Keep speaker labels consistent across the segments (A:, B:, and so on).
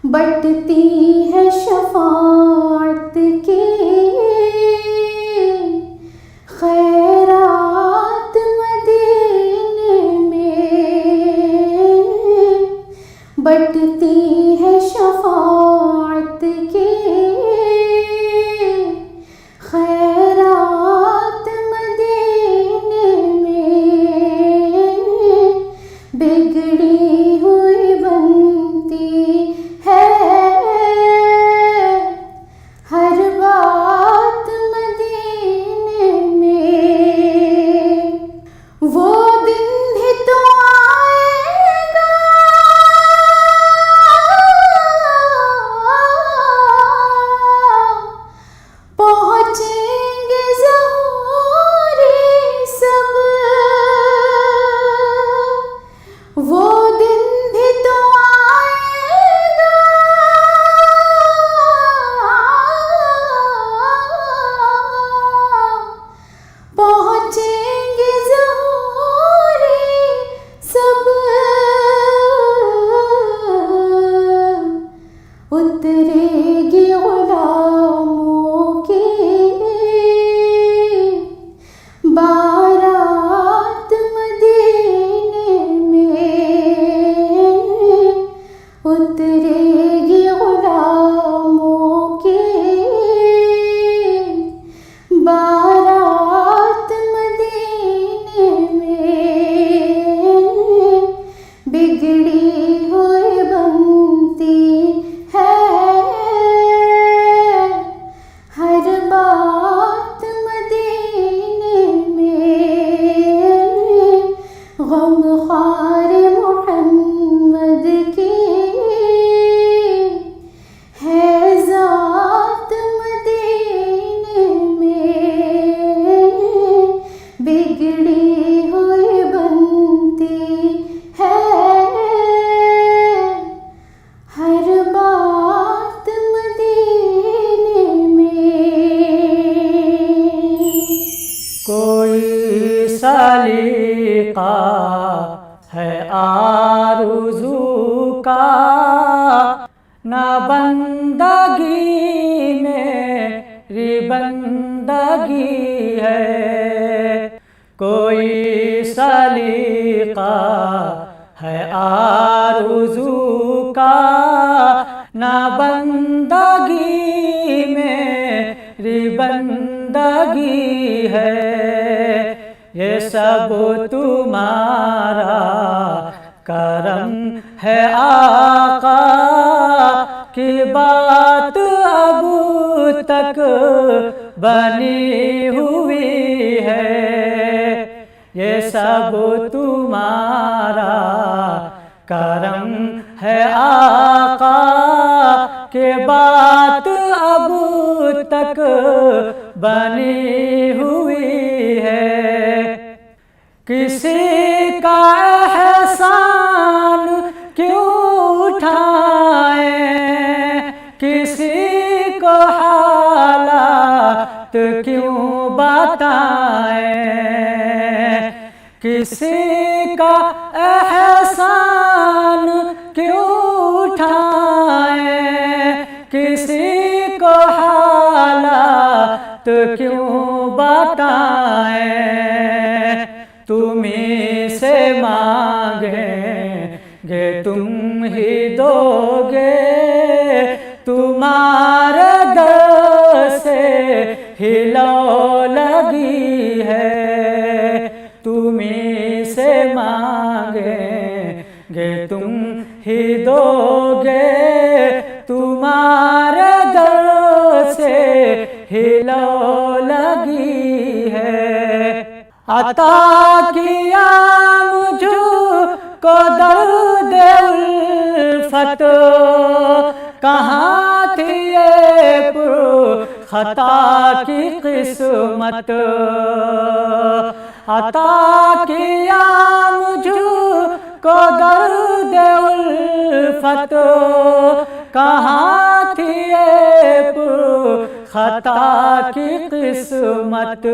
A: बटती है शफाअत के खैरात मदीने में, बटती है शफाअत के खैरात मदीने में, बिगड़ी हुई बनती है हर बात मदीने में। वो दिन भी तो आएगा, पहुँचेंगे ज़हूरी सब। वो दिन भी तो आएगा, पहुँचेंगे ज़हूरी सब। उतरेगी गुलामों की बारात मदीने में, उतरेगी गुलामों की बारात मदीने में, बिगड़ी हुई बनती है हर बात मदीने में। गमख्वार मोहम्मद की है ज़ात मदीने में, बिगड़ी हुई बनती है हर बात मदीने में।
B: कोई सलीका है आरज़ू का, न बंदगी मेरी बंदगी है। कोई सलीका है आरज़ू का, न बंदगी मेरी बंदगी है। ये सब तुम्हारा करम है आका, की बात अब तक बनी हुई है। ये सब तुम्हारा करम है आका, के बात अब तक बनी हुई है। किसी का एहसान क्यों उठाए, किसी को हालात क्यों बताए। किसी का एहसान क्यों उठाए, किसी को हालात क्यों बताए। तुम्हीं से मांगेंगे तुम ही दोगे, तुम्हारे दर से ही लो लगी है। तुम्हीं से मांगेंगे तुम ही दोगे, तुम्हारे दर से ही लो लगी है। अता किया मुझको दर्द उल्फत, कहाँ थी ये खता की किस्मत। अता किया मुझको दर्द उल्फत, कहाँ थी ये खता की किस्मत।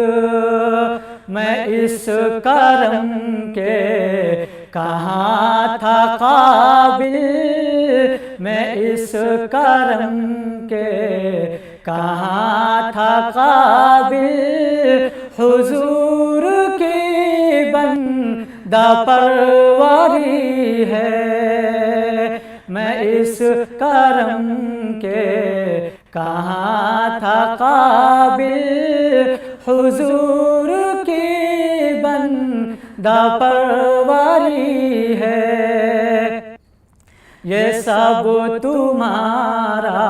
B: मैं इस करम के कहाँ था काबिल, मैं इस करम के कहाँ था काबिल, हुजूर की बंदा परवरी है। मैं इस करम के कहाँ था काबिल, हुजूर की बंदा परवरी है। ये सब तुम्हारा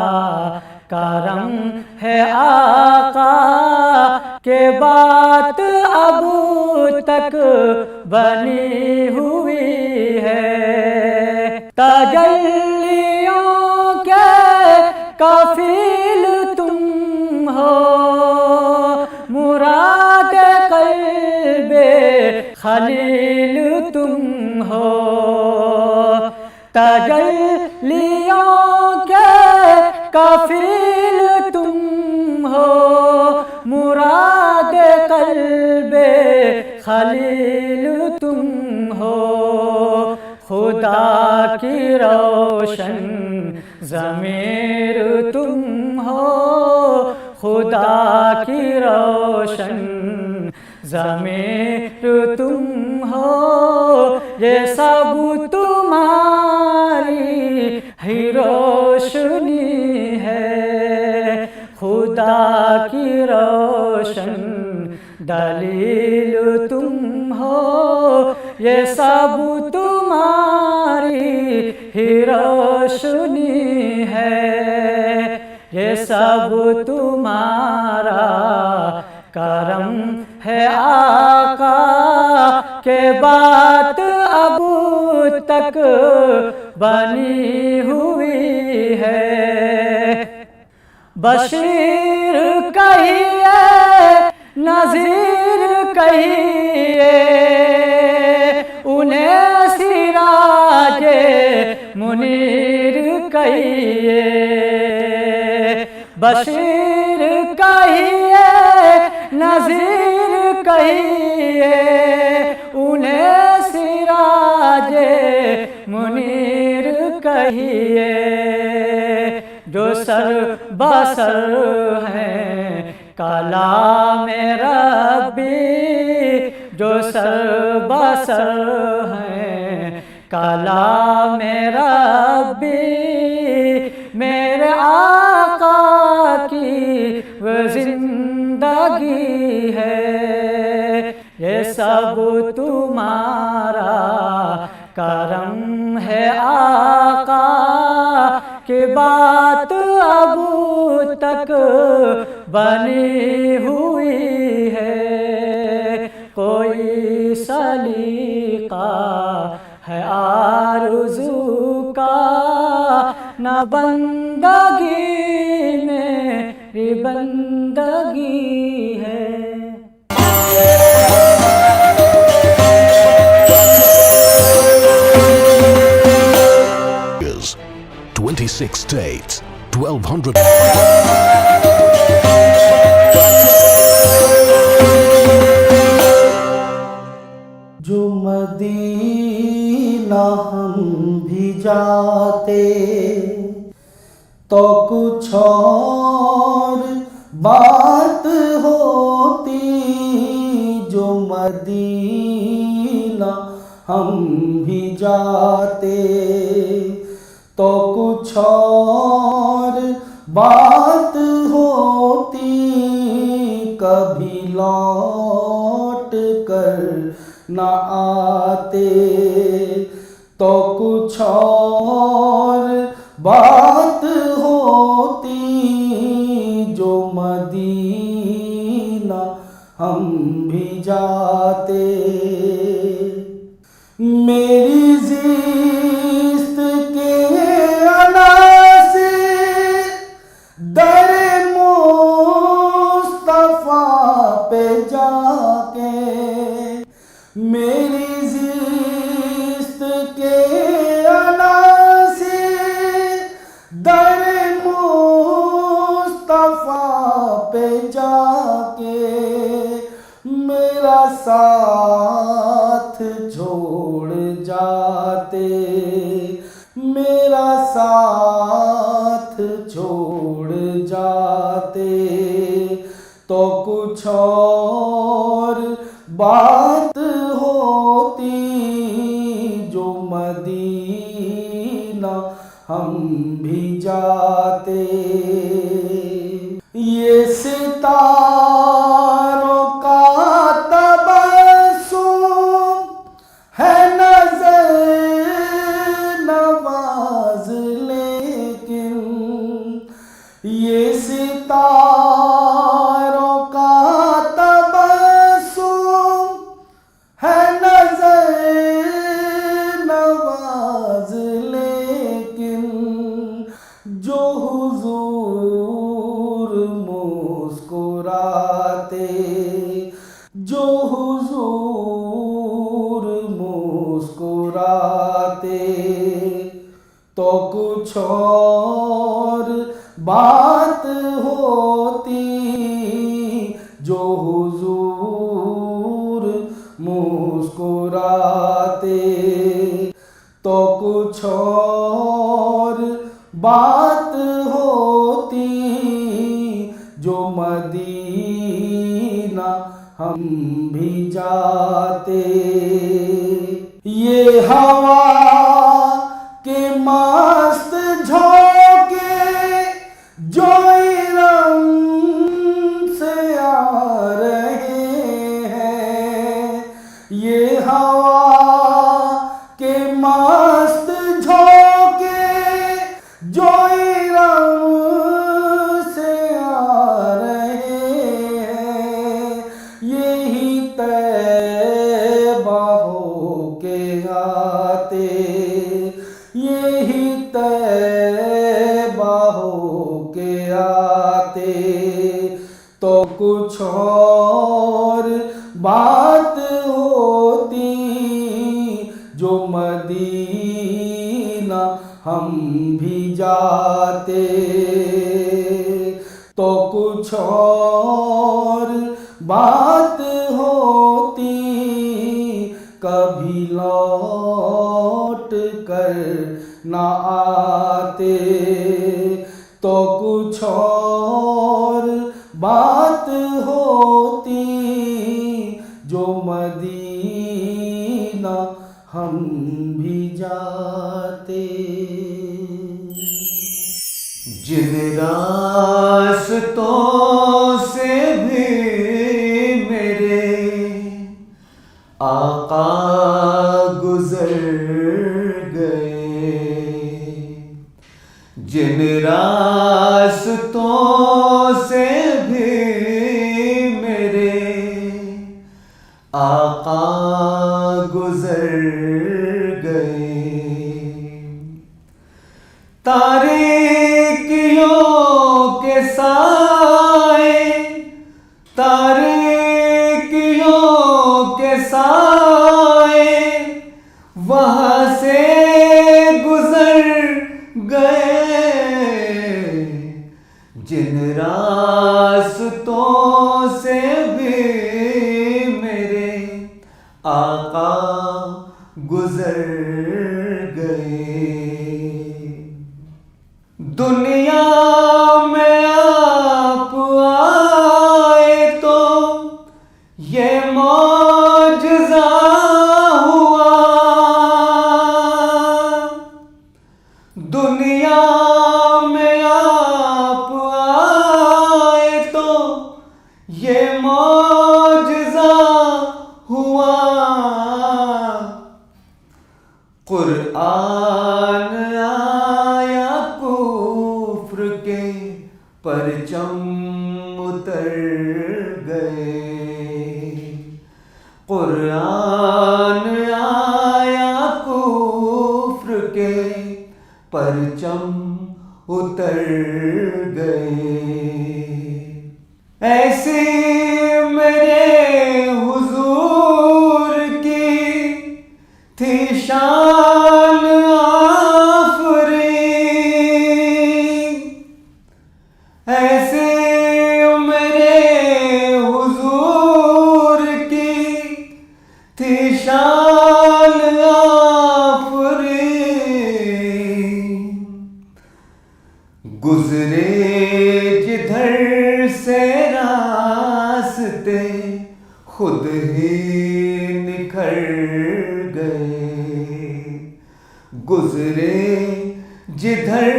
B: करम है आका, के बात अब तक बनी हुई है। तजल्लियों के कफील तुम हो, मुराद क़ल्बे खलील तुम हो। तजल्लियों के कफील तुम हो, मुराद क़ल्बे खलील तुम हो। खुदा की रोशन ज़मीर तुम हो, खुदा की रोशन ज़मीर तुम हो। ये सब तुम्हारी ही रोशनी है, खुदा की रोशन दलील तुम हो। ये सब तुम्हारी ही रोशनी है, ये सब तुम्हारा करम है आका, के बात अब तक बनी हुई है। बशीर कहिए, नज़ीर कहिए, उन्हें सिराजे मुनीर कहिए। बशीर कहिए, नज़ीर कहिए, उन्हें सिराजे मुनीर कहिए। जो सर बसर हैं कलाम रब्बी, जो सर बसर हैं कलाम रब्बी, मेरे आका की वो जिंदगी है। ये सब तुम्हारा करम है आका, की बात अब तक बनी हुई है। कोई सलीका है आरज़ू का, न बंदगी मेरी बंदगी है।
C: 26 states, 1200.
D: जो मदीना हम भी जाते तो कुछ और बात होती। जो मदीना हम भी जाते तो कुछ और बात होती। कभी लौट कर न आते तो कुछ और बात होती। जो मदीना हम भी जाते। मेरी ज़िस्त के अनासे दर मुस्तफ़ा पे जाके, मेरी ज़िस्त के अनासे मेरा साथ छोड़ जाते तो कुछ और बात होती, जो मदीना हम भी जाते। ये सितारों का तबस्सुम है नजर नवाज, लेकिन ये सितारों का तबस्सुम है नजर नवाज, लेकिन जो हुजूर मुस्कुराते, जो हुजूर मुस्कुराते तो कुछ और बात होती, जो हुजूर मुस्कुराते तो कुछ और बात होती, जो मदीना हम भी जाते। ये हवा के मस्त झोंके जो इरम से आ रहे हैं, ये हवा के मस्त झोंके जो इरम से आ रहे हैं, यही तैबा होके आते, यही तैबा होके आते तो कुछ और बात होती, जो मदीना हम भी जाते तो कुछ और बात होती, कभी लौट कर न आते तो कुछ और बात होती, जो मदीना हम भी जाते।
E: जिन रास्तों से भी मेरे आका गुजर गए, जिन रास्तों से भी मेरे आका गुजर गए, तारीकियों के साए, तारीकियों के साए वहाँ से गुजर गए, जिन रास्तों से भी मेरे आका गुजर गए। दुनिया में आप आए तो ये मौजज़ा हुआ, दुनिया में आप आए तो ये मौजज़ा हुआ, कुरआन आया कुफ्र के परचम उतर गए, कुरआन आया कुफ्र के परचम उतर गए। ऐसी मेरे हुजूर की थी शान आफरी, ऐसे मेरे हुजूर की थी शान आफरी, गुजरे जिधर से रास्ते खुद ही निखर गए। गुजरे जिधर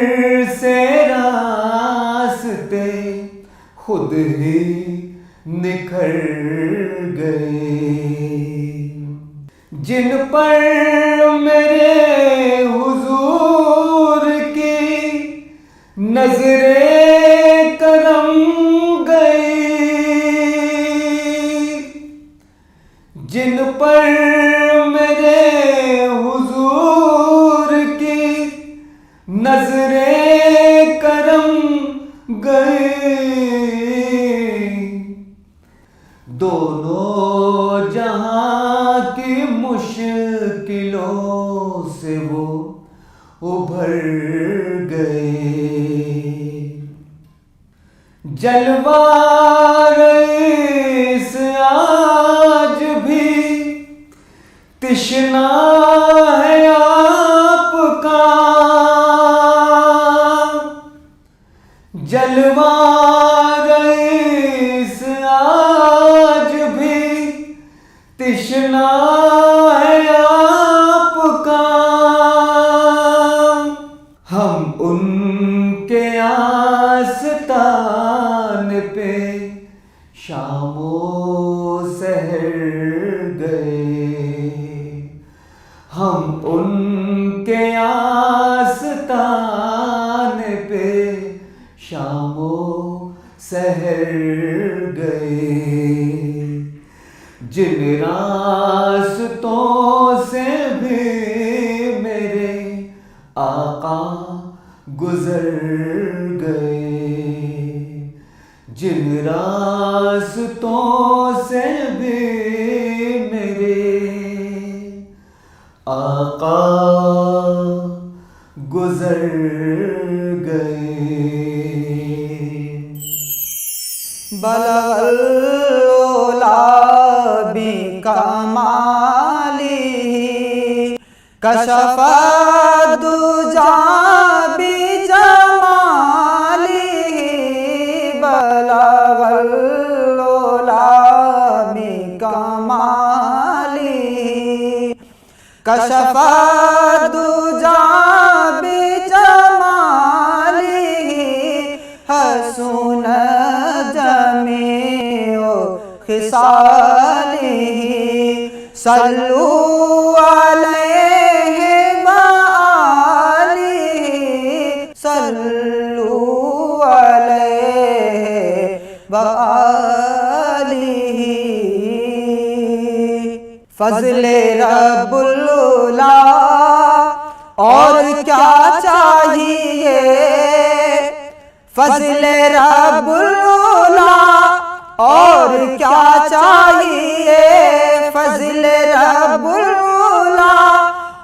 E: से रास्ते खुद ही निखर गए। जिन पर मेरे हुजूर की नजरे करम गई, जिन पर मेरे हुजूर की नजरे करम गई। दोनों जहां की मुश्किलों से वो उभर गए। जलवा रईस आज भी तिश्ना है आपका। जलवा रईस आज भी तिश्ना है आपका। हम उनके आस्तान पे शामो सहर गए। हम उनके आस्तान पे शामो सहर गए। जिन रास्तों से भी मेरे आका गुजर गए। जिन रास्तों से भी मेरे आका गुजर गए।
B: बलगल ओला बि कमाली कशफ दुजा बि जमाली। बलगल ओला बि कमाली कशफ दुजा बि जमाली। हसून जमीओ खिसाली सल्लू अलैहि वाली। सल्लू अलैहि वाली। फज़ले रब्बुल उला और क्या चाहिए। फज़ले रब्बुल उला और क्या चाहिए। फज़ले रब्बुल उला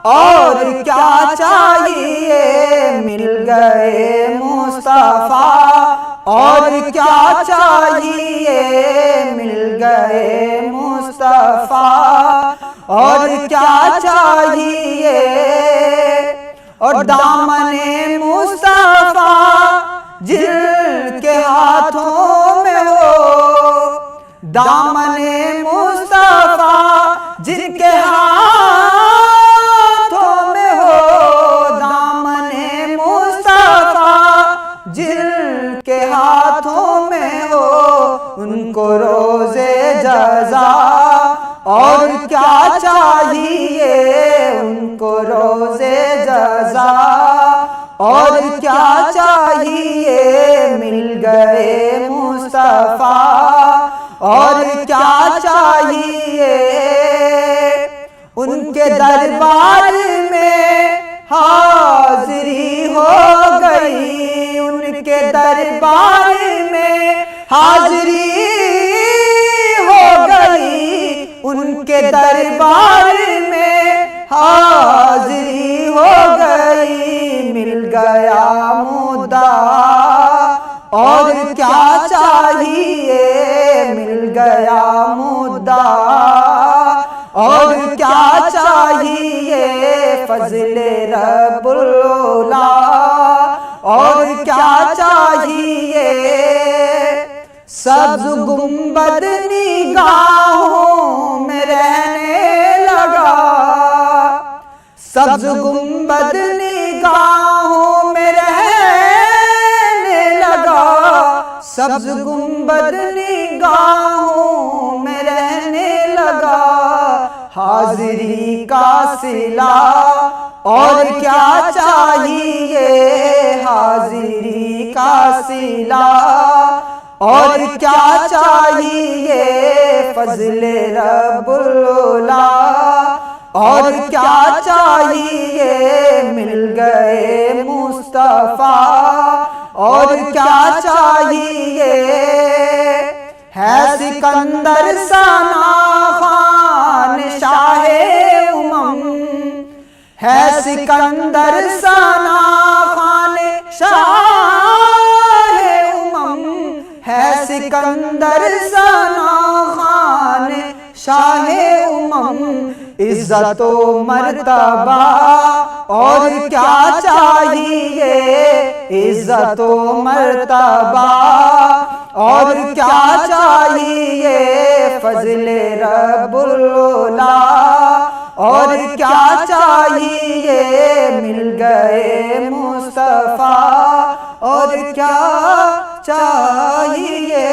B: और क्या चाहिए। मिल गए मुस्तफ़ा और क्या चाहिए। मिल गए मुस्तफ़ा और क्या चाहिए। और दामने मुस्तफ़ा जिनके हाथों में हो। दामने मुस्तफ़ा जिनके हाथों में हो। दामने मुस्तफ़ा जिनके हाथों में हो। उनको रोज़े जज़ा और क्या चाहिए। उनको रोज़े जज़ा और क्या चाहिए। मिल गए मुस्तफ़ा और क्या चाहिए। उनके दरबार में हाज़री हो गई। उनके दरबार में हाज़री हो गई। उनके दरबार में हाज़री हो गई। मिल गया मुद्दा और क्या चाहिए। मिल गया मुद्दा और क्या चाहिए। फज़ले रब्बुल उला और क्या चाहिए, सब्ज गुंबद निगाहों में रहने लगा, सब्ज गुंबद निगाहों में रहने लगा, सब्ज गुंबद निगाहों में रहने लगा। हाजिरी का सिला और क्या चाहिए, हाजिरी का सिला और क्या चाहिए, फजले रब्बुल-उला और क्या चाहिए, मिल गए मुस्तफा और क्या चाहिए। है सिकंदर सना खान शाहे उमम, है सिकंदर सना खान शाहे उमम, है सिकंदर सना खान शाहे उमम। इज्जत व मर्तबा और क्या चाहिए, इज्जत व मर्तबा और क्या चाहिए, फजले रब्बुल-उला और क्या चाहिए, मिल गए मुस्तफा और क्या चाहिए।